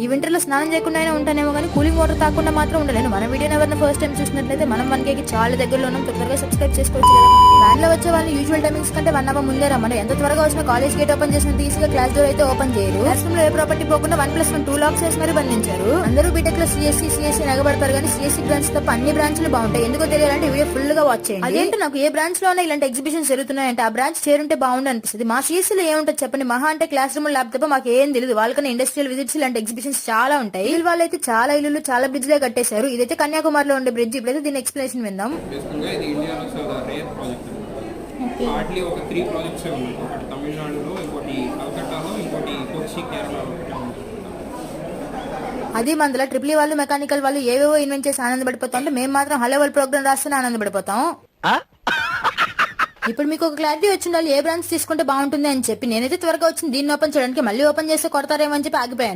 ఈ వింటర్ లో స్నానం చేయకుండా ఉంటానేమో కానీ కూలింగ్ వాటర్ తాకుండా మాత్రం ఉండలేను. మన వీడియో ఎవరైనా ఫస్ట్ టైం చూసినట్లయితే మనం 1K చాలా దగ్గరలో ఉన్నాం. త్వరగా సబ్స్క్రైబ్ చేసుకోవచ్చు కదా. వ్యాన్ లో వచ్చే వాళ్ళు యూజువల్ టైమింగ్స్ కంటే 1 అవర్ ముందే రమ్మని. ఎంత త్వరగా వచ్చిన కాలేజ్ గేట్ ఓపెన్ చేసినంత ఈజీగా క్లాస్ డోర్ అయితే ఓపెన్ చేయరు. క్లాస్ రూమ్ లో ఏ ప్రాపర్టీ పోకుండా 1+1 2 లాక్స్ వేసి మరి బంధించారు. అందరూ బీటెక్ లో సిఎస్సి నగబడతారు కానీ సిఎస్సి బ్రాంచ్ తప్ప అన్ని బ్రాంచ్లు బాగుంటాయి. ఎందుకో తెలియాలంటే వీడియో ఫుల్ గా వాచ్ చేయండి. అదేంటి నాకు ఏ బ్రాంచ్ లో ఇలాంటి ఎగ్జిబిషన్స్ జరుగుతున్నాయంటే ఆ బ్రాంచ్ చేరుంటే బాగుండు అనిపిస్తుంది. మా సిఎస్సీలో ఏముంటుంది చెప్పండి, మహా అంటే క్లాస్ రూమ్ ల్యాబ్ తప్ప మాకు ఏం తెలియదు. వాళ్ళకన్నా ఇండస్ట్రియల్ విజిట్స్ ఇలాంటి ఎగ్జిబిషన్స్ చాలా ఉంటాయి. వాళ్ళైతే చాలా ఇల్లు చాలా బ్రిడ్జ్ గా కట్టేశారు. ఇదైతే కన్యాకుమారిలో ఉండే బ్రిడ్జ్. ఇప్పుడైతే దీని ఎక్స్ప్లెనేషన్ విందాం. హార్డ్లీ ఒక 3 ప్రాజెక్ట్స్ ఉన్నాయి. ఒకటి తమిళనాడులో, ఇంకోటి కలకట్టాలో, ఇంకోటి కొచ్చి కేరళలో. అది మందుల ట్రిపుల్ వాళ్ళు మెకానికల్ వాళ్ళు ఏవేవో ఇన్వెంట్ చేసి ఆనందపడిపోతాం. మేము మాత్రం హలో వరల్డ్ ప్రోగ్రామ్ రాస్తూనే ఆనందపడిపోతాం. ఇప్పుడు మీకు ఒక క్లారిటీ వచ్చిండాలి ఏ బ్రాంచ్ తీసుకుంటే బాగుంటుంది అని చెప్పి. నేనైతే త్వరగా వచ్చింది దీన్ని ఓపెన్ చేయడానికి. మళ్ళీ ఓపెన్ చేస్తే కొడతారేమో అని చెప్పి ఆగిపోయాను.